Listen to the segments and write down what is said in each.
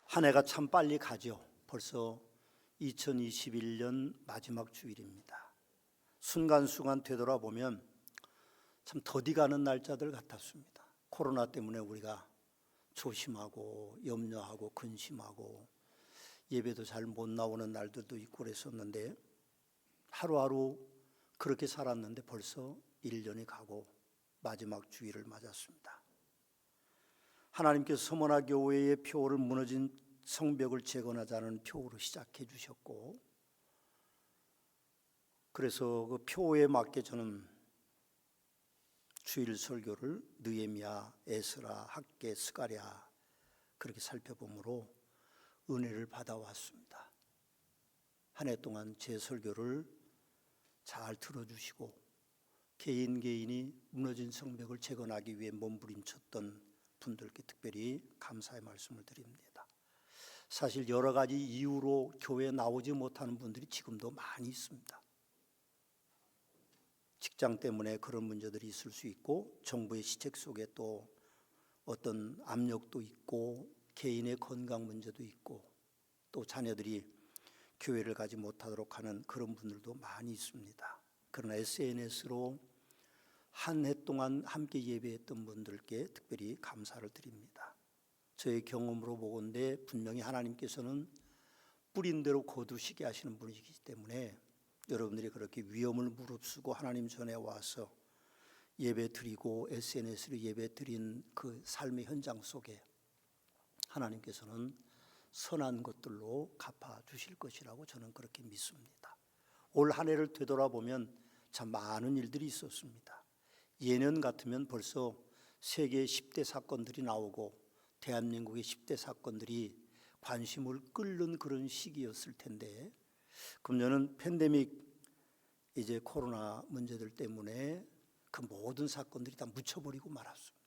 한 해가 참 빨리 가죠. 벌써 2021년 마지막 주일입니다. 순간순간 되돌아보면 참 더디 가는 날짜들 같았습니다. 코로나 때문에 우리가 조심하고 염려하고 근심하고 예배도 잘 못 나오는 날들도 있고 그랬었는데 하루하루 그렇게 살았는데 벌써 1년이 가고 마지막 주일을 맞았습니다. 하나님께서 서머나 교회의 표를 무너진 성벽을 재건하자는 표로 시작해 주셨고, 그래서 그 표에 맞게 저는 주일 설교를 느헤미야, 에스라, 학개, 스가랴 그렇게 살펴보므로 은혜를 받아왔습니다. 한 해 동안 제 설교를 잘 들어주시고 개인이 무너진 성벽을 재건하기 위해 몸부림쳤던 분들께 특별히 감사의 말씀을 드립니다. 사실 여러 가지 이유로 교회에 나오지 못하는 분들이 지금도 많이 있습니다. 직장 때문에 그런 문제들이 있을 수 있고, 정부의 시책 속에 또 어떤 압력도 있고, 개인의 건강 문제도 있고, 또 자녀들이 교회를 가지 못하도록 하는 그런 분들도 많이 있습니다. 그러나 SNS로 한 해 동안 함께 예배했던 분들께 특별히 감사를 드립니다. 저의 경험으로 보건대 분명히 하나님께서는 뿌린 대로 거두시게 하시는 분이시기 때문에 여러분들이 그렇게 위험을 무릅쓰고 하나님 전에 와서 예배 드리고 SNS로 예배 드린 그 삶의 현장 속에 하나님께서는 선한 것들로 갚아주실 것이라고 저는 그렇게 믿습니다. 올 한 해를 되돌아보면 참 많은 일들이 있었습니다. 예년 같으면 벌써 세계 10대 사건들이 나오고 대한민국의 10대 사건들이 관심을 끌는 그런 시기였을 텐데, 금년은 팬데믹 이제 코로나 문제들 때문에 그 모든 사건들이 다 묻혀버리고 말았습니다.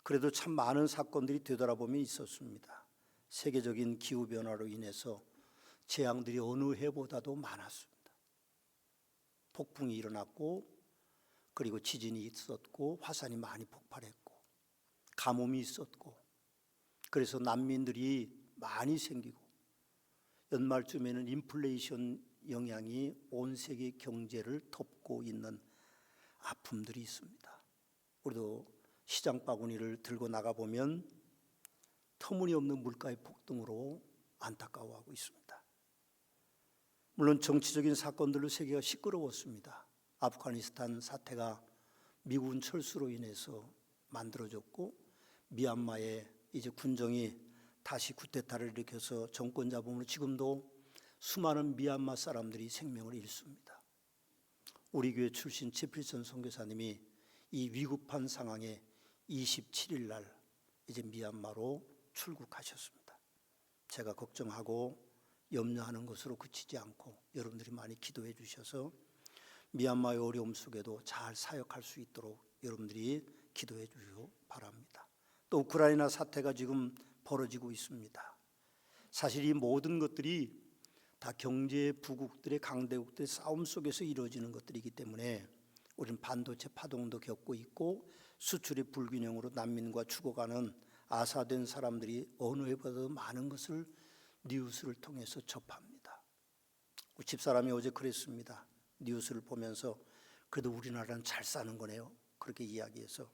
그래도 참 많은 사건들이 되돌아보면 있었습니다. 세계적인 기후변화로 인해서 재앙들이 어느 해보다도 많았습니다. 폭풍이 일어났고, 그리고 지진이 있었고, 화산이 많이 폭발했고, 가뭄이 있었고, 그래서 난민들이 많이 생기고, 연말쯤에는 인플레이션 영향이 온 세계 경제를 덮고 있는 아픔들이 있습니다. 우리도 시장 바구니를 들고 나가보면 터무니없는 물가의 폭등으로 안타까워하고 있습니다. 물론 정치적인 사건들로 세계가 시끄러웠습니다. 아프가니스탄 사태가 미군 철수로 인해서 만들어졌고, 미얀마에 이제 군정이 다시 쿠데타를 일으켜서 정권 잡음으로 지금도 수많은 미얀마 사람들이 생명을 잃습니다. 우리 교회 출신 최필선 선교사님이 이 위급한 상황에 27일 날 이제 미얀마로 출국하셨습니다. 제가 걱정하고 염려하는 것으로 그치지 않고 여러분들이 많이 기도해 주셔서 미얀마의 어려움 속에도 잘 사역할 수 있도록 여러분들이 기도해 주시기 바랍니다. 또 우크라이나 사태가 지금 벌어지고 있습니다. 사실 이 모든 것들이 다 경제 부국들의 강대국들의 싸움 속에서 이루어지는 것들이기 때문에 우리는 반도체 파동도 겪고 있고, 수출의 불균형으로 난민과 죽어가는 아사된 사람들이 어느 해보다도 많은 것을 뉴스를 통해서 접합니다. 우리 집사람이 어제 그랬습니다. 뉴스를 보면서 그래도 우리나라는 잘 사는 거네요, 그렇게 이야기해서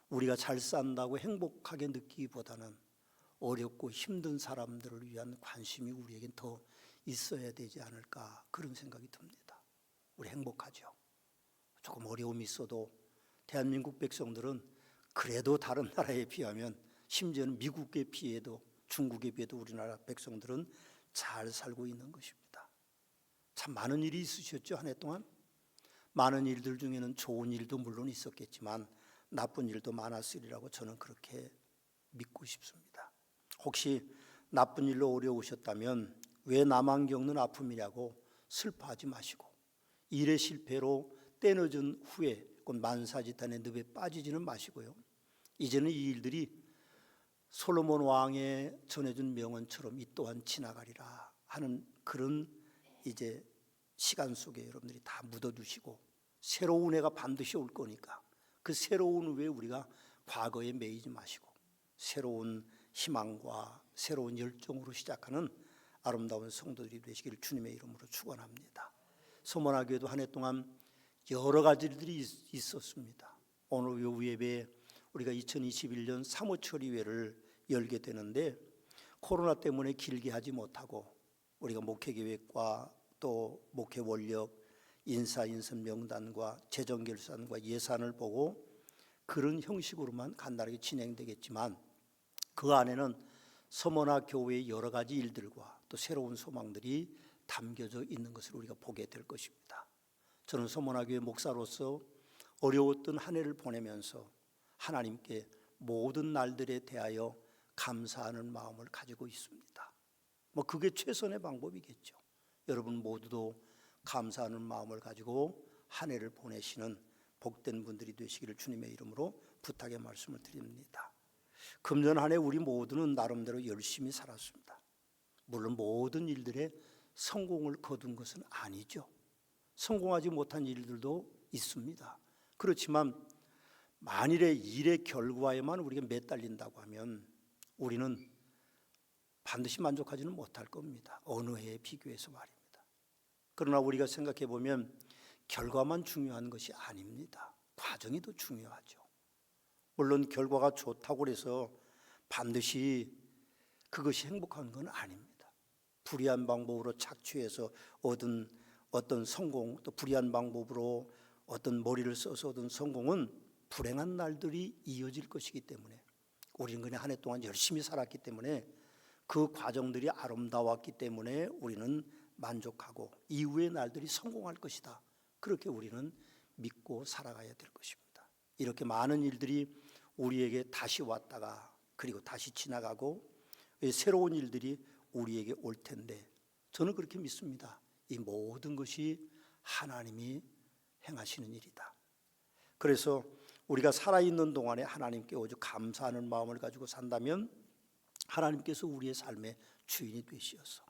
우리가 잘 산다고 행복하게 느끼기보다는 어렵고 힘든 사람들을 위한 관심이 우리에겐 더 있어야 되지 않을까, 그런 생각이 듭니다. 우리 행복하죠. 조금 어려움이 있어도 대한민국 백성들은 그래도 다른 나라에 비하면, 심지어는 미국에 비해도 중국에 비해도 우리나라 백성들은 잘 살고 있는 것입니다. 참 많은 일이 있으셨죠, 한 해 동안. 많은 일들 중에는 좋은 일도 물론 있었겠지만 나쁜 일도 많았으리라고 저는 그렇게 믿고 싶습니다. 혹시 나쁜 일로 어려우셨다면 왜 나만 겪는 아픔이냐고 슬퍼하지 마시고, 일의 실패로 때늦은 후에 곧 만사지탄의 늪에 빠지지는 마시고요, 이제는 이 일들이 솔로몬 왕의 전해준 명언처럼 이 또한 지나가리라 하는 그런 이제 시간 속에 여러분들이 다 묻어두시고, 새로운 해가 반드시 올 거니까 그 새로운 후에 우리가 과거에 매이지 마시고 새로운 희망과 새로운 열정으로 시작하는 아름다운 성도들이 되시기를 주님의 이름으로 축원합니다. 서문화교회도 한 해 동안 여러 가지 일들이 있었습니다. 오늘 요 예배에 우리가 2021년 사무처리회를 열게 되는데 코로나 때문에 길게 하지 못하고 우리가 목회계획과 또 목회 원력, 인선 명단과 재정 결산과 예산을 보고 그런 형식으로만 간단하게 진행되겠지만 그 안에는 서머나 교회의 여러 가지 일들과 또 새로운 소망들이 담겨져 있는 것을 우리가 보게 될 것입니다. 저는 서머나 교회 목사로서 어려웠던 한 해를 보내면서 하나님께 모든 날들에 대하여 감사하는 마음을 가지고 있습니다. 그게 최선의 방법이겠죠. 여러분 모두도 감사하는 마음을 가지고 한 해를 보내시는 복된 분들이 되시기를 주님의 이름으로 부탁의 말씀을 드립니다. 금년 한 해 우리 모두는 나름대로 열심히 살았습니다. 물론 모든 일들에 성공을 거둔 것은 아니죠. 성공하지 못한 일들도 있습니다. 그렇지만 만일의 일의 결과에만 우리가 매달린다고 하면 우리는 반드시 만족하지는 못할 겁니다. 어느 해에 비교해서 말입니다. 그러나 우리가 생각해 보면 결과만 중요한 것이 아닙니다. 과정이 더 중요하죠. 물론 결과가 좋다고 해서 반드시 그것이 행복한 건 아닙니다. 불의한 방법으로 착취해서 얻은 어떤 성공, 또 불의한 방법으로 어떤 머리를 써서 얻은 성공은 불행한 날들이 이어질 것이기 때문에 우리는 그냥 한 해 동안 열심히 살았기 때문에 그 과정들이 아름다웠기 때문에 우리는 만족하고 이후의 날들이 성공할 것이다. 그렇게 우리는 믿고 살아가야 될 것입니다. 이렇게 많은 일들이 우리에게 다시 왔다가 그리고 다시 지나가고 새로운 일들이 우리에게 올 텐데 저는 그렇게 믿습니다. 이 모든 것이 하나님이 행하시는 일이다. 그래서 우리가 살아있는 동안에 하나님께 오직 감사하는 마음을 가지고 산다면 하나님께서 우리의 삶의 주인이 되시어서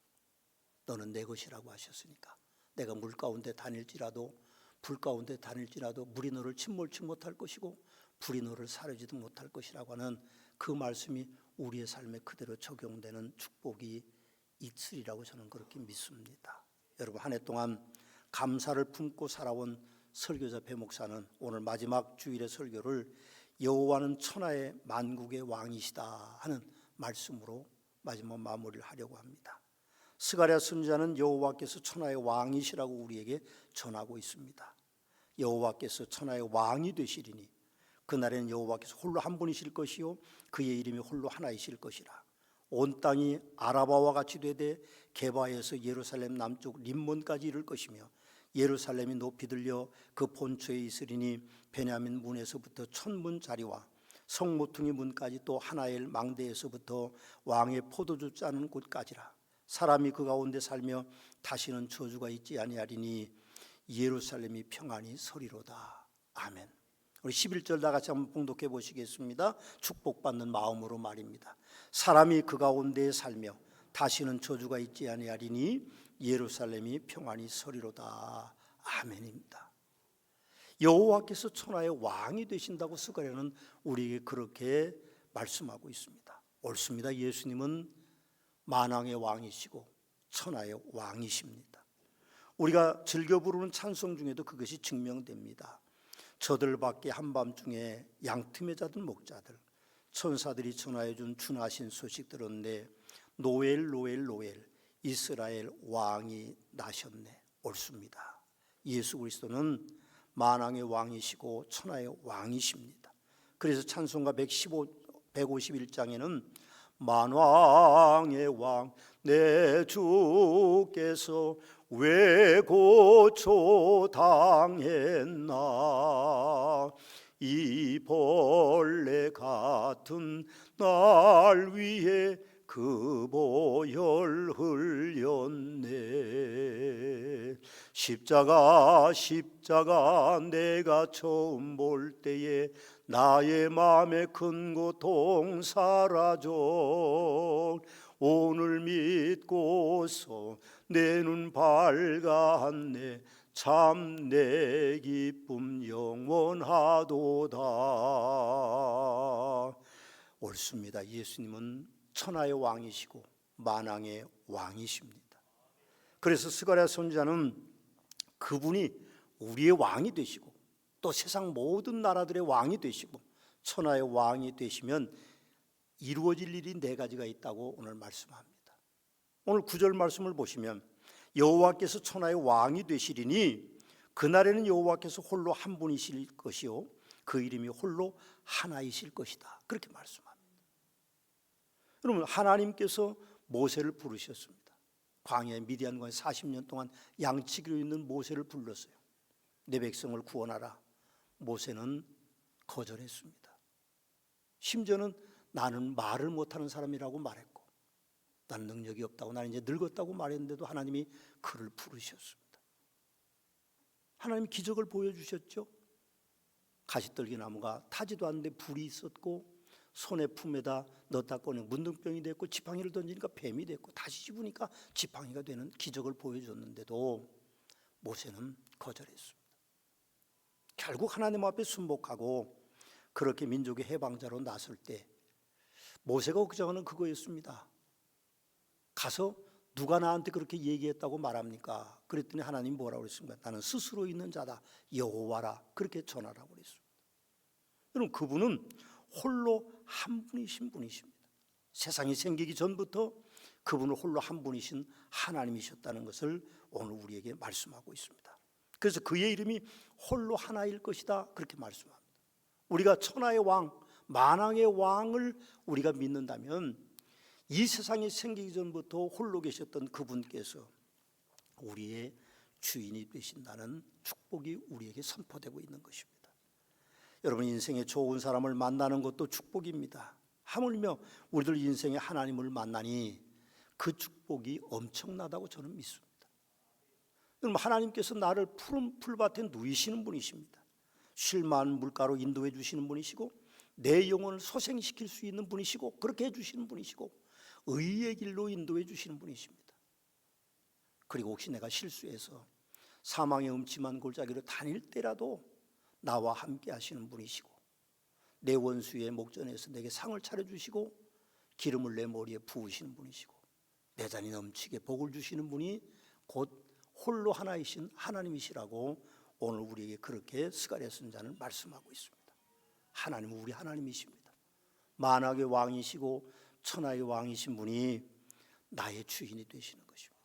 너는 내 것이라고 하셨으니까 내가 물 가운데 다닐지라도 불 가운데 다닐지라도 물이 너를 침몰치 못할 것이고 불이 너를 사르지도 못할 것이라고 하는 그 말씀이 우리의 삶에 그대로 적용되는 축복이 있으리라고 저는 그렇게 믿습니다. 여러분 한 해 동안 감사를 품고 살아온 설교자 배 목사는 오늘 마지막 주일의 설교를 여호와는 천하의 만국의 왕이시다 하는 말씀으로 마지막 마무리를 하려고 합니다. 스가랴 선지자는 여호와께서 천하의 왕이시라고 우리에게 전하고 있습니다. 여호와께서 천하의 왕이 되시리니 그날에는 여호와께서 홀로 한 분이실 것이요 그의 이름이 홀로 하나이실 것이라. 온 땅이 아라바와 같이 되되 게바에서 예루살렘 남쪽 림몬까지 이를 것이며 예루살렘이 높이 들려 그 본초에 있으리니 베냐민 문에서부터 천문 자리와 성모퉁이 문까지 또 하나엘 망대에서부터 왕의 포도주 짜는 곳까지라. 사람이 그 가운데 살며 다시는 저주가 있지 아니하리니 예루살렘이 평안히 서리로다. 아멘. 우리 11절 다 같이 한번 봉독해 보시겠습니다. 축복받는 마음으로 말입니다. 사람이 그 가운데 살며 다시는 저주가 있지 아니하리니 예루살렘이 평안히 서리로다. 아멘입니다. 여호와께서 천하의 왕이 되신다고 스가랴는 우리에게 그렇게 말씀하고 있습니다. 옳습니다. 예수님은 만왕의 왕이시고 천하의 왕이십니다. 우리가 즐겨 부르는 찬송 중에도 그것이 증명됩니다. 저들 밖에 한밤중에 양틈에 자던 목자들 천사들이 전하여 준 준하신 소식 들었네. 노엘 노엘 노엘 이스라엘 왕이 나셨네. 옳습니다. 예수 그리스도는 만왕의 왕이시고 천하의 왕이십니다. 그래서 찬송가 151장에는 만왕의 왕 내 주께서 왜 고초당했나 이 벌레 같은 날 위해 그 보혈 흘렸네. 십자가 내가 처음 볼 때에 나의 마음에 큰 고통 사라져 오늘 믿고서 내 눈 밝았네. 참 내 기쁨 영원하도다. 옳습니다. 예수님은 천하의 왕이시고 만왕의 왕이십니다. 그래서 스가랴 선지자는 그분이 우리의 왕이 되시고 또 세상 모든 나라들의 왕이 되시고 천하의 왕이 되시면 이루어질 일이 네 가지가 있다고 오늘 말씀합니다. 오늘 9절 말씀을 보시면 여호와께서 천하의 왕이 되시리니 그날에는 여호와께서 홀로 한 분이실 것이요 그 이름이 홀로 하나이실 것이다. 그렇게 말씀합니다. 여러분, 하나님께서 모세를 부르셨습니다. 광야의 미디안과의 40년 동안 양치기로 있는 모세를 불렀어요. 내 백성을 구원하라. 모세는 거절했습니다. 심지어는 나는 말을 못하는 사람이라고 말했고 나는 능력이 없다고, 나는 이제 늙었다고 말했는데도 하나님이 그를 부르셨습니다. 하나님이 기적을 보여주셨죠. 가시떨기 나무가 타지도 않는데 불이 있었고 손에 품에다 넣었다 꺼내 문둥병이 됐고 지팡이를 던지니까 뱀이 됐고 다시 집으니까 지팡이가 되는 기적을 보여줬는데도 모세는 거절했습니다. 결국 하나님 앞에 순복하고 그렇게 민족의 해방자로 나설 때 모세가 걱정하는 그거였습니다. 가서 누가 나한테 그렇게 얘기했다고 말합니까? 그랬더니 하나님 뭐라고 그랬습니까? 나는 스스로 있는 자다. 여호와라. 그렇게 전하라고 그랬습니다. 여러분, 그분은 홀로 한 분이신 분이십니다. 세상이 생기기 전부터 그분은 홀로 한 분이신 하나님이셨다는 것을 오늘 우리에게 말씀하고 있습니다. 그래서 그의 이름이 홀로 하나일 것이다. 그렇게 말씀합니다. 우리가 천하의 왕, 만왕의 왕을 우리가 믿는다면 이 세상이 생기기 전부터 홀로 계셨던 그분께서 우리의 주인이 되신다는 축복이 우리에게 선포되고 있는 것입니다. 여러분, 인생에 좋은 사람을 만나는 것도 축복입니다. 하물며 우리들 인생에 하나님을 만나니 그 축복이 엄청나다고 저는 믿습니다. 여러분, 하나님께서 나를 푸른 풀밭에 누이시는 분이십니다. 쉴만한 물가로 인도해 주시는 분이시고 내 영혼을 소생시킬 수 있는 분이시고 그렇게 해주시는 분이시고 의의 길로 인도해 주시는 분이십니다. 그리고 혹시 내가 실수해서 사망의 음침한 골짜기로 다닐 때라도 나와 함께 하시는 분이시고 내 원수의 목전에서 내게 상을 차려주시고 기름을 내 머리에 부으시는 분이시고 내 잔이 넘치게 복을 주시는 분이 곧 홀로 하나이신 하나님이시라고 오늘 우리에게 그렇게 스가랴 선지자는 말씀하고 있습니다. 하나님은 우리 하나님이십니다. 만왕의 왕이시고 천하의 왕이신 분이 나의 주인이 되시는 것입니다.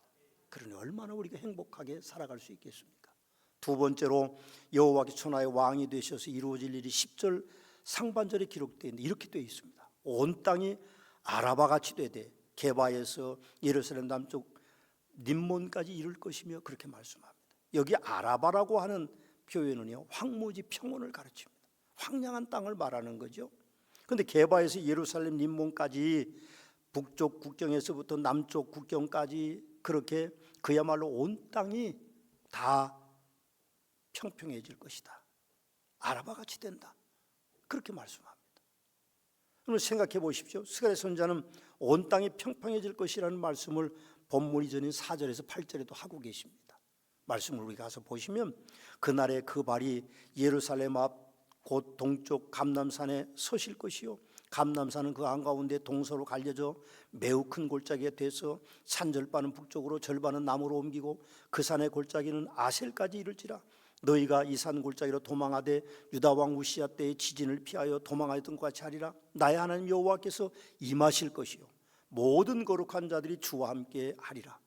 그러니 얼마나 우리가 행복하게 살아갈 수 있겠습니까? 두 번째로 여호와께서 천하의 왕이 되셔서 이루어질 일이 10절 상반절에 기록되어 있는데 이렇게 되어 있습니다. 온 땅이 아라바같이 되되 게바에서 예루살렘 남쪽 림몬까지 이룰 것이며 그렇게 말씀합니다. 여기 아라바라고 하는 표현은요, 황무지 평원을 가르칩니다. 황량한 땅을 말하는 거죠. 그런데 게바에서 예루살렘 림몬까지 북쪽 국경에서부터 남쪽 국경까지 그렇게 그야말로 온 땅이 다 평평해질 것이다. 아라바같이 된다. 그렇게 말씀합니다. 그럼 생각해 보십시오. 스가랴 선지자는 온 땅이 평평해질 것이라는 말씀을 본문 이전인 4절에서 8절에도 하고 계십니다. 말씀을 우리 가서 보시면 그날에 그 발이 예루살렘 앞 곧 동쪽 감람산에 서실 것이요 감람산은 그 한가운데 동서로 갈려져 매우 큰 골짜기가 돼서 산 절반은 북쪽으로 절반은 남으로 옮기고 그 산의 골짜기는 아셀까지 이를지라. 너희가 이 산 골짜기로 도망하되 유다 왕 우시야 때의 지진을 피하여 도망하였던 것 같이 하리라. 나의 하나님 여호와께서 임하실 것이요 모든 거룩한 자들이 주와 함께 하리라.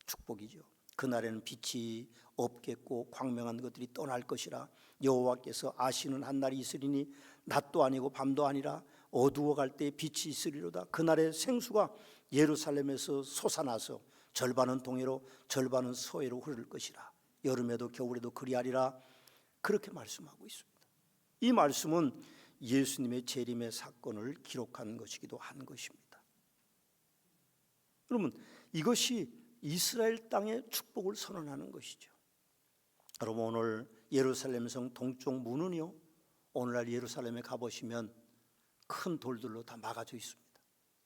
축복이죠. 그날에는 빛이 없겠고 광명한 것들이 떠날 것이라. 여호와께서 아시는 한 날이 있으리니 낮도 아니고 밤도 아니라 어두워 갈 때에 빛이 있으리로다. 그날에 생수가 예루살렘에서 솟아나서 절반은 동해로 절반은 서해로 흐를 것이라. 여름에도 겨울에도 그리하리라. 그렇게 말씀하고 있습니다. 이 말씀은 예수님의 재림의 사건을 기록한 것이기도 한 것입니다. 여러분, 이것이 이스라엘 땅의 축복을 선언하는 것이죠. 여러분, 오늘 예루살렘 성 동쪽 문은요, 오늘날 예루살렘에 가보시면 큰 돌들로 다 막아져 있습니다.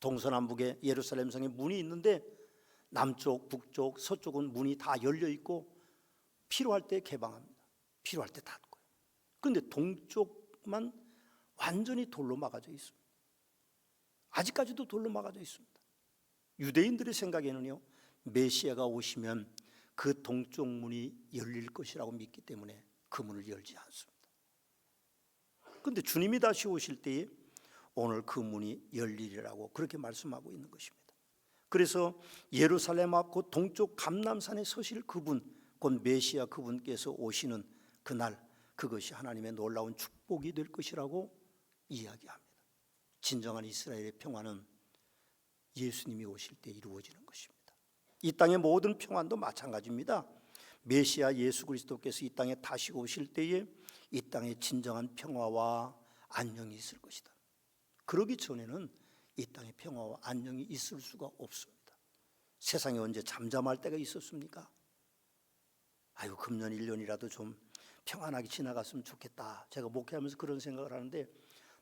동서남북에 예루살렘 성에 문이 있는데 남쪽, 북쪽, 서쪽은 문이 다 열려 있고 필요할 때 개방합니다. 필요할 때 닫고요. 그런데 동쪽만 완전히 돌로 막아져 있습니다. 아직까지도 돌로 막아져 있습니다. 유대인들의 생각에는요, 메시아가 오시면 그 동쪽 문이 열릴 것이라고 믿기 때문에 그 문을 열지 않습니다. 그런데 주님이 다시 오실 때에 오늘 그 문이 열리리라고 그렇게 말씀하고 있는 것입니다. 그래서 예루살렘 앞 곧 동쪽 감람산에 서실 그분, 곧 메시아 그분께서 오시는 그날, 그것이 하나님의 놀라운 축복이 될 것이라고 이야기합니다. 진정한 이스라엘의 평화는 예수님이 오실 때 이루어지는 것입니다. 이 땅의 모든 평안도 마찬가지입니다. 메시아 예수 그리스도께서 이 땅에 다시 오실 때에 이 땅에 진정한 평화와 안녕이 있을 것이다. 그러기 전에는 이 땅에 평화와 안녕이 있을 수가 없습니다. 세상에 언제 잠잠할 때가 있었습니까? 아유, 금년 1년이라도 좀 평안하게 지나갔으면 좋겠다. 제가 목회하면서 그런 생각을 하는데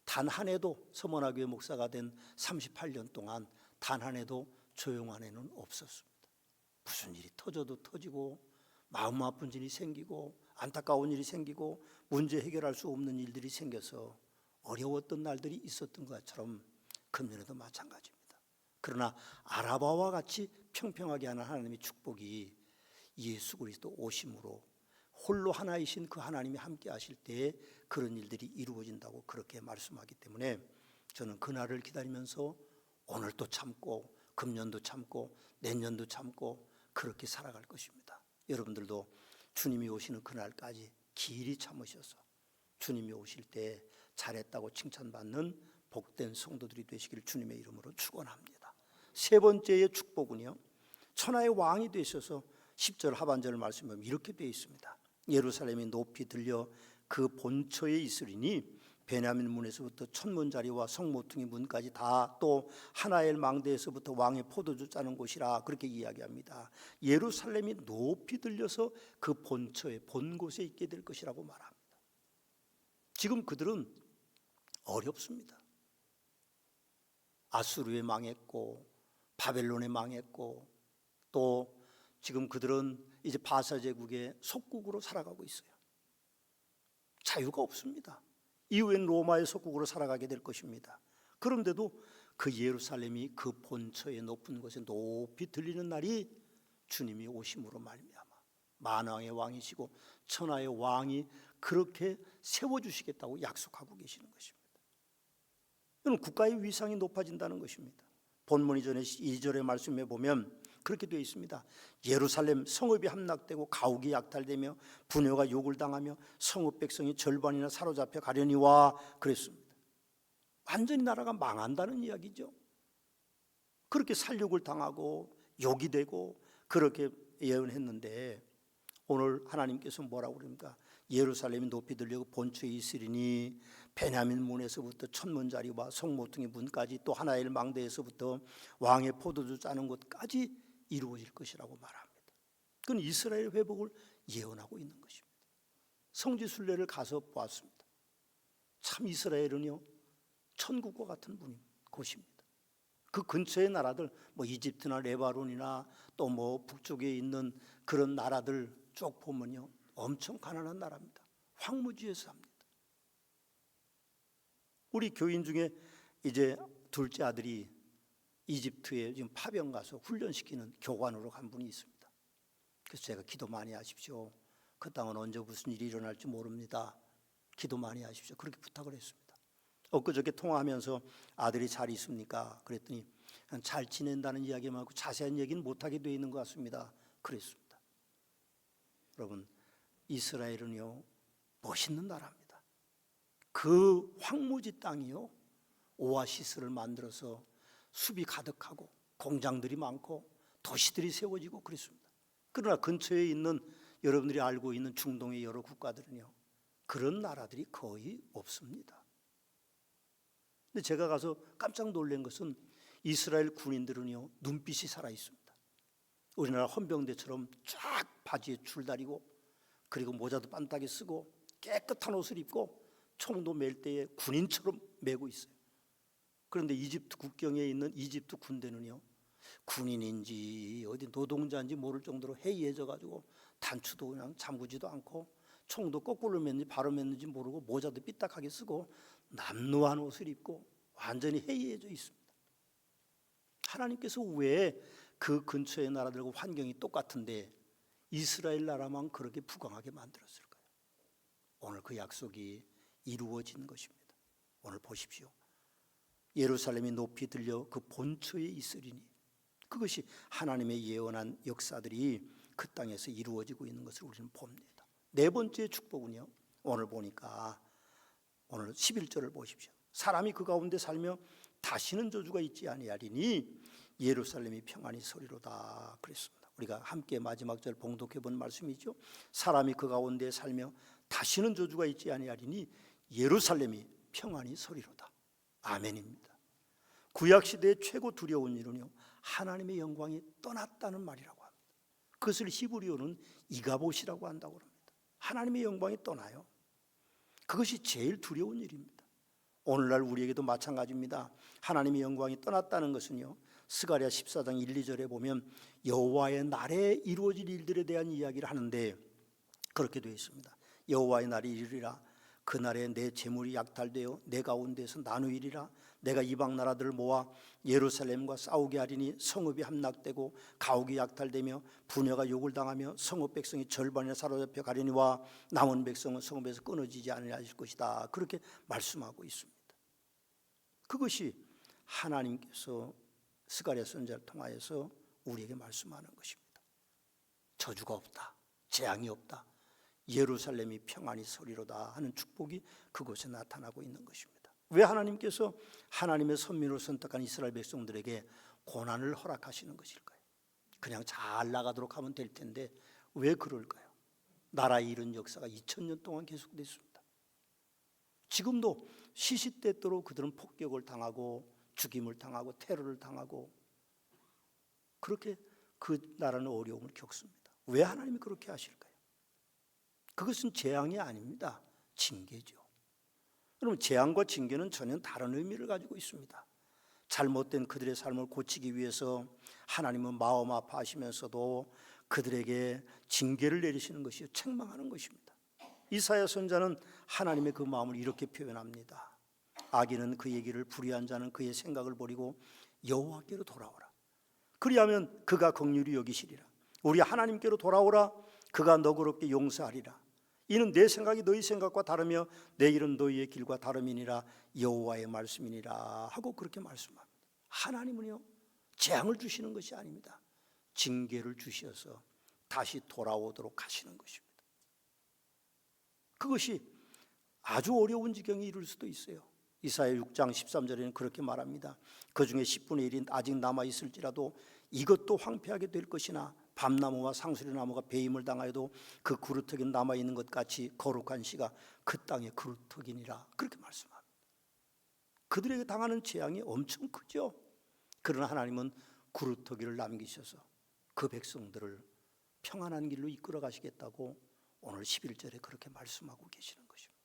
단 한 해도 서머나교회 목사가 된 38년 동안 단 한 해도 조용한 해는 없었습니다. 무슨 일이 터져도 터지고 마음 아픈 일이 생기고 안타까운 일이 생기고 문제 해결할 수 없는 일들이 생겨서 어려웠던 날들이 있었던 것처럼 금년에도 마찬가지입니다. 그러나 아라바와 같이 평평하게 하는 하나님의 축복이 예수 그리스도 오심으로 홀로 하나이신 그 하나님이 함께 하실 때에 그런 일들이 이루어진다고 그렇게 말씀하기 때문에 저는 그날을 기다리면서 오늘도 참고 금년도 참고 내년도 참고 그렇게 살아갈 것입니다. 여러분들도 주님이 오시는 그날까지 길이 참으셔서 주님이 오실 때 잘했다고 칭찬받는 복된 성도들이 되시기를 주님의 이름으로 축원합니다. 세 번째의 축복은요, 천하의 왕이 되셔서 10절 하반절 말씀에 이렇게 되어 있습니다. 예루살렘이 높이 들려 그 본처에 있으리니 베냐민 문에서부터 천문자리와 성모퉁이 문까지 다 또 하나엘 망대에서부터 왕의 포도주 짜는 곳이라 그렇게 이야기합니다. 예루살렘이 높이 들려서 그 본처에 본 곳에 있게 될 것이라고 말합니다. 지금 그들은 어렵습니다. 아수르에 망했고 바벨론에 망했고 또 지금 그들은 이제 바사 제국의 속국으로 살아가고 있어요. 자유가 없습니다. 이후엔 로마의 속국으로 살아가게 될 것입니다. 그런데도 그 예루살렘이 그 본처의 높은 곳에 높이 들리는 날이 주님이 오심으로 말미암아 만왕의 왕이시고 천하의 왕이 그렇게 세워주시겠다고 약속하고 계시는 것입니다. 이는 국가의 위상이 높아진다는 것입니다. 본문 이전에 2절의 말씀에 보면 그렇게 되어 있습니다. 예루살렘 성읍이 함락되고 가옥이 약탈되며 부녀가 욕을 당하며 성읍 백성이 절반이나 사로잡혀 가려니와 그랬습니다. 완전히 나라가 망한다는 이야기죠. 그렇게 살육을 당하고 욕이 되고 그렇게 예언했는데 오늘 하나님께서 뭐라고 그럽니까? 예루살렘이 높이 들려 본처에 있으리니 베냐민 문에서부터 천문자리와 성모퉁이 문까지 또 하나엘 망대에서부터 왕의 포도주 짜는 곳까지 이루어질 것이라고 말합니다. 그건 이스라엘 회복을 예언하고 있는 것입니다. 성지순례를 가서 보았습니다. 참 이스라엘은요 천국과 같은 곳입니다. 그 근처의 나라들 뭐 이집트나 레바논이나 또 뭐 북쪽에 있는 그런 나라들 쭉 보면요 엄청 가난한 나라입니다. 황무지에서 삽니다. 우리 교인 중에 이제 둘째 아들이 이집트에 지금 파병 가서 훈련시키는 교관으로 간 분이 있습니다. 그래서 제가 기도 많이 하십시오. 그 땅은 언제 무슨 일이 일어날지 모릅니다. 기도 많이 하십시오. 그렇게 부탁을 했습니다. 엊그저께 통화하면서 아들이 잘 있습니까? 그랬더니 잘 지낸다는 이야기만 하고 자세한 얘기는 못하게 되어 있는 것 같습니다. 그랬습니다. 여러분 이스라엘은요 멋있는 나라입니다. 그 황무지 땅이요 오아시스를 만들어서 숲이 가득하고 공장들이 많고 도시들이 세워지고 그렇습니다. 그러나 근처에 있는 여러분들이 알고 있는 중동의 여러 국가들은요 그런 나라들이 거의 없습니다. 근데 제가 가서 깜짝 놀란 것은 이스라엘 군인들은요 눈빛이 살아 있습니다. 우리나라 헌병대처럼 쫙 바지에 줄 다리고 그리고 모자도 빤딱이 쓰고 깨끗한 옷을 입고 총도 맬 때에 군인처럼 메고 있어요. 그런데 이집트 국경에 있는 이집트 군대는요 군인인지 어디 노동자인지 모를 정도로 해이해져 가지고 단추도 그냥 잠그지도 않고 총도 거꾸로 맸는지 바로 맸는지 모르고 모자도 삐딱하게 쓰고 남루한 옷을 입고 완전히 해이해져 있습니다. 하나님께서 왜 그 근처의 나라들과 환경이 똑같은데 이스라엘 나라만 그렇게 부강하게 만들었을까요? 오늘 그 약속이 이루어진 것입니다. 오늘 보십시오. 예루살렘이 높이 들려 그 본처에 있으리니, 그것이 하나님의 예언한 역사들이 그 땅에서 이루어지고 있는 것을 우리는 봅니다. 네 번째 축복은요, 오늘 보니까 오늘 11절을 보십시오. 사람이 그 가운데 살며 다시는 저주가 있지 아니하리니 예루살렘이 평안히 서리로다 그랬습니다. 우리가 함께 마지막 절 봉독해 본 말씀이죠. 사람이 그 가운데 살며 다시는 저주가 있지 아니하리니 예루살렘이 평안히 서리로다. 아멘입니다. 구약시대의 최고 두려운 일은요, 하나님의 영광이 떠났다는 말이라고 합니다. 그것을 히브리어는 이가봇이라고 한다고 합니다. 하나님의 영광이 떠나요. 그것이 제일 두려운 일입니다. 오늘날 우리에게도 마찬가지입니다. 하나님의 영광이 떠났다는 것은요, 스가랴 14장 1, 2절에 보면 여호와의 날에 이루어질 일들에 대한 이야기를 하는데 그렇게 되어 있습니다. 여호와의 날이 이르리라. 그날에 내 재물이 약탈되어 내 가운데서 나누이리라. 내가 이방 나라들을 모아 예루살렘과 싸우게 하리니 성읍이 함락되고 가옥이 약탈되며 부녀가 욕을 당하며 성읍 백성이 절반이나 사로잡혀 가려니와 남은 백성은 성읍에서 끊어지지 아니하실 것이다. 그렇게 말씀하고 있습니다. 그것이 하나님께서 스가랴 선지자를 통하여서 우리에게 말씀하는 것입니다. 저주가 없다, 재앙이 없다, 예루살렘이 평안히 서리로다 하는 축복이 그곳에 나타나고 있는 것입니다. 왜 하나님께서 하나님의 선민으로 선택한 이스라엘 백성들에게 고난을 허락하시는 것일까요? 그냥 잘 나가도록 하면 될 텐데 왜 그럴까요? 나라의 이런 역사가 2000년 동안 계속됐습니다. 지금도 시시때때로 그들은 폭격을 당하고 죽임을 당하고 테러를 당하고 그렇게 그 나라는 어려움을 겪습니다. 왜 하나님이 그렇게 하실까요? 그것은 재앙이 아닙니다. 징계죠. 여러분, 재앙과 징계는 전혀 다른 의미를 가지고 있습니다. 잘못된 그들의 삶을 고치기 위해서 하나님은 마음 아파하시면서도 그들에게 징계를 내리시는 것이요, 책망하는 것입니다. 이사야 선지자는 하나님의 그 마음을 이렇게 표현합니다. 악인은 그 얘기를 불의한 자는 그의 생각을 버리고 여호와께로 돌아오라. 그리하면 그가 긍휼히 여기시리라. 우리 하나님께로 돌아오라. 그가 너그럽게 용서하리라. 이는 내 생각이 너희 생각과 다르며 내 일은 너희의 길과 다름이니라. 여호와의 말씀이니라 하고 그렇게 말씀합니다. 하나님은요, 재앙을 주시는 것이 아닙니다. 징계를 주셔서 다시 돌아오도록 하시는 것입니다. 그것이 아주 어려운 지경에 이를 수도 있어요. 이사야 6장 13절에는 그렇게 말합니다. 그 중에 10분의 1이 아직 남아있을지라도 이것도 황폐하게 될 것이나 밤나무와 상수리나무가 배임을 당하여도 그 그루터기 남아있는 것 같이 거룩한 씨가 그 땅의 그루터기니라. 그렇게 말씀합니다. 그들에게 당하는 재앙이 엄청 크죠. 그러나 하나님은 그루터기를 남기셔서 그 백성들을 평안한 길로 이끌어 가시겠다고 오늘 11절에 그렇게 말씀하고 계시는 것입니다.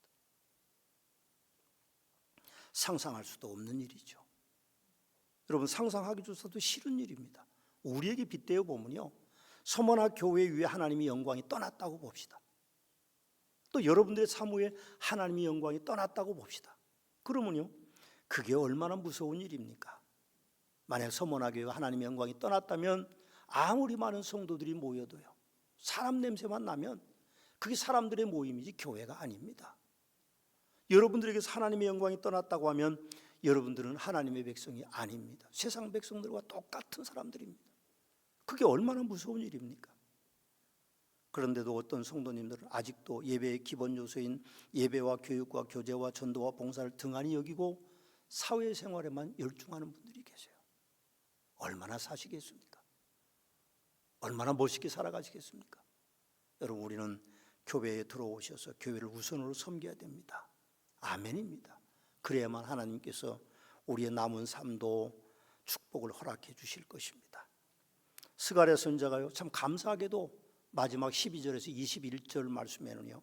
상상할 수도 없는 일이죠. 여러분, 상상하기조차도 싫은 일입니다. 우리에게 빗대어 보면요, 서머나 교회 위에 하나님의 영광이 떠났다고 봅시다. 또 여러분들의 사무에 하나님의 영광이 떠났다고 봅시다. 그러면요, 그게 얼마나 무서운 일입니까? 만약 서머나 교회가 하나님의 영광이 떠났다면 아무리 많은 성도들이 모여도요, 사람 냄새만 나면 그게 사람들의 모임이지 교회가 아닙니다. 여러분들에게서 하나님의 영광이 떠났다고 하면 여러분들은 하나님의 백성이 아닙니다. 세상 백성들과 똑같은 사람들입니다. 그게 얼마나 무서운 일입니까? 그런데도 어떤 성도님들은 아직도 예배의 기본 요소인 예배와 교육과 교제와 전도와 봉사를 등한히 여기고 사회생활에만 열중하는 분들이 계세요. 얼마나 사시겠습니까? 얼마나 멋있게 살아가시겠습니까? 여러분, 우리는 교회에 들어오셔서 교회를 우선으로 섬겨야 됩니다. 아멘입니다. 그래야만 하나님께서 우리의 남은 삶도 축복을 허락해 주실 것입니다. 스가랴 선지자가요, 참 감사하게도 마지막 12절에서 21절 말씀에는요,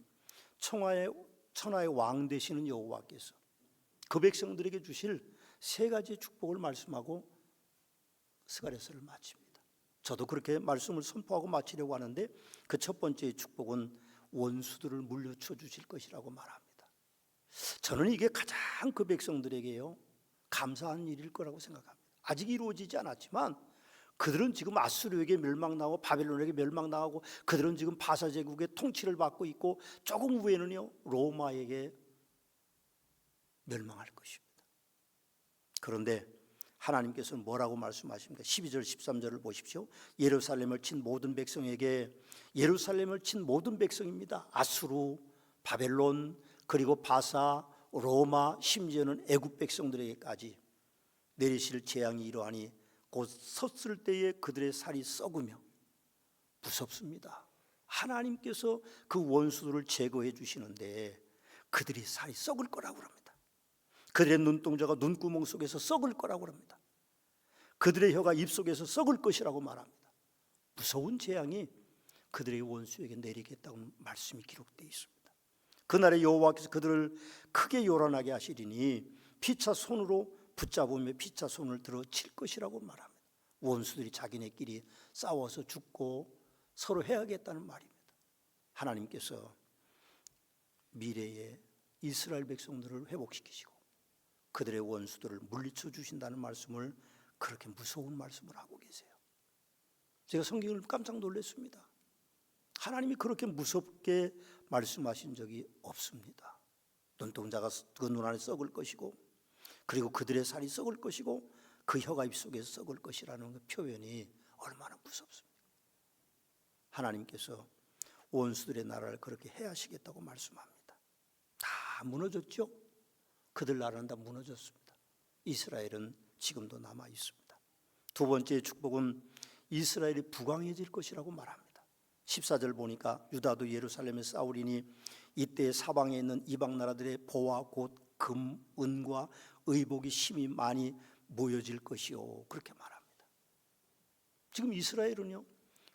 천하의 왕 되시는 여호와께서 그 백성들에게 주실 세 가지의 축복을 말씀하고 스가랴서를 마칩니다. 저도 그렇게 말씀을 선포하고 마치려고 하는데 그 첫 번째 축복은 원수들을 물려쳐 주실 것이라고 말합니다. 저는 이게 가장 그 백성들에게요, 감사한 일일 거라고 생각합니다. 아직 이루어지지 않았지만 그들은 지금 아수르에게 멸망당하고 바벨론에게 멸망당하고 그들은 지금 바사 제국의 통치를 받고 있고 조금 후에는요 로마에게 멸망할 것입니다. 그런데 하나님께서는 뭐라고 말씀하십니까? 12절 13절을 보십시오. 예루살렘을 친 모든 백성에게, 예루살렘을 친 모든 백성입니다. 아수르, 바벨론, 그리고 바사, 로마, 심지어는 애굽 백성들에게까지 내리실 재앙이 이러하니 곧 섰을 때에 그들의 살이 썩으며, 무섭습니다. 하나님께서 그 원수들을 제거해 주시는데 그들이 살이 썩을 거라고 합니다. 그들의 눈동자가 눈구멍 속에서 썩을 거라고 합니다. 그들의 혀가 입속에서 썩을 것이라고 말합니다. 무서운 재앙이 그들의 원수에게 내리겠다고 말씀이 기록되어 있습니다. 그날에 여호와께서 그들을 크게 요란하게 하시리니 피차 손으로 붙잡으며 피차 손을 들어 칠 것이라고 말합니다. 원수들이 자기네끼리 싸워서 죽고 서로 해야겠다는 말입니다. 하나님께서 미래에 이스라엘 백성들을 회복시키시고 그들의 원수들을 물리쳐 주신다는 말씀을 그렇게 무서운 말씀을 하고 계세요. 제가 성경을 깜짝 놀랐습니다. 하나님이 그렇게 무섭게 말씀하신 적이 없습니다. 눈동자가 그 눈 안에 썩을 것이고 그리고 그들의 살이 썩을 것이고 그 혀가 입속에서 썩을 것이라는 그 표현이 얼마나 무섭습니까? 하나님께서 원수들의 나라를 그렇게 해하시겠다고 말씀합니다. 다 무너졌죠? 그들 나라는 다 무너졌습니다. 이스라엘은 지금도 남아 있습니다. 두 번째 축복은 이스라엘이 부강해질 것이라고 말합니다. 14절 보니까 유다도 예루살렘에 싸우리니 이때 사방에 있는 이방 나라들의 보화 곧 금, 은과 의복이 심히 많이 모여질 것이요, 그렇게 말합니다. 지금 이스라엘은요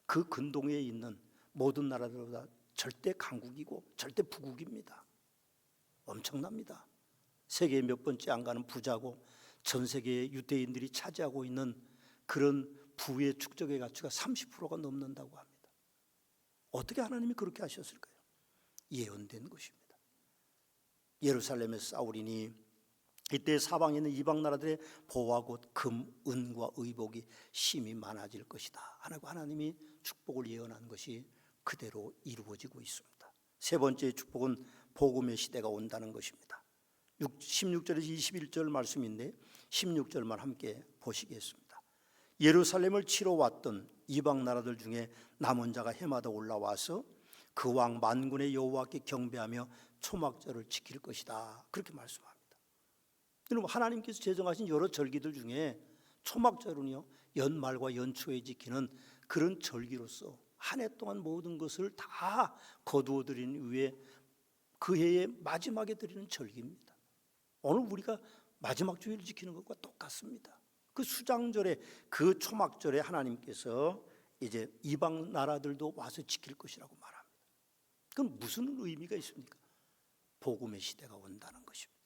그 근동에 있는 모든 나라들보다 절대 강국이고 절대 부국입니다. 엄청납니다. 세계에 몇 번째 안 가는 부자고 전 세계의 유대인들이 차지하고 있는 그런 부의 축적의 가치가 30%가 넘는다고 합니다. 어떻게 하나님이 그렇게 하셨을까요? 예언된 것입니다. 예루살렘에서 싸우리니 이때 사방에 있는 이방 나라들의 보화 곧 금, 은과 의복이 심히 많아질 것이다 하고 하나님이 축복을 예언한 것이 그대로 이루어지고 있습니다. 세 번째 축복은 복음의 시대가 온다는 것입니다. 16절에서 21절 말씀인데 16절만 함께 보시겠습니다. 예루살렘을 치러 왔던 이방 나라들 중에 남은 자가 해마다 올라와서 그 왕 만군의 여호와께 경배하며 초막절을 지킬 것이다, 그렇게 말씀합니다. 여러분, 하나님께서 제정하신 여러 절기들 중에 초막절은요 연말과 연초에 지키는 그런 절기로서 한 해 동안 모든 것을 다 거두어 드리는 위에 그 해의 마지막에 드리는 절기입니다. 오늘 우리가 마지막 주일을 지키는 것과 똑같습니다. 그 수장절에 그 초막절에 하나님께서 이제 이방 나라들도 와서 지킬 것이라고 말합니다. 그건 무슨 의미가 있습니까? 복음의 시대가 온다는 것입니다.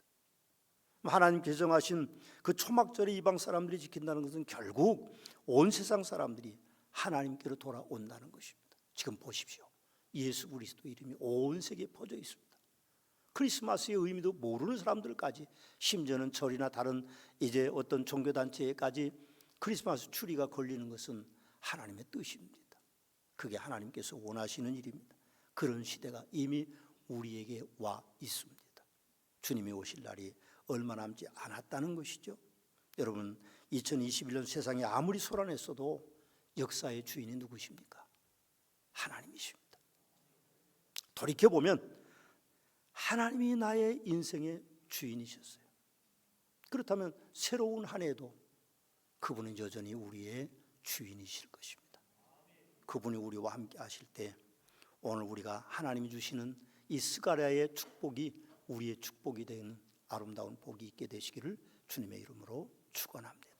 하나님 제정하신 그 초막절에 이방 사람들이 지킨다는 것은 결국 온 세상 사람들이 하나님께로 돌아온다는 것입니다. 지금 보십시오. 예수 그리스도 이름이 온 세계에 퍼져 있습니다. 크리스마스의 의미도 모르는 사람들까지, 심지어는 절이나 다른 이제 어떤 종교단체까지 크리스마스 추리가 걸리는 것은 하나님의 뜻입니다. 그게 하나님께서 원하시는 일입니다. 그런 시대가 이미 우리에게 와 있습니다. 주님이 오실 날이 얼마 남지 않았다는 것이죠. 여러분, 2021년 세상이 아무리 소란했어도 역사의 주인이 누구십니까? 하나님이십니다. 돌이켜보면 하나님이 나의 인생의 주인이셨어요. 그렇다면 새로운 한 해도 그분은 여전히 우리의 주인이실 것입니다. 그분이 우리와 함께 하실 때 오늘 우리가 하나님이 주시는 이 스가랴의 축복이 우리의 축복이 되는 아름다운 복이 있게 되시기를 주님의 이름으로 축원합니다.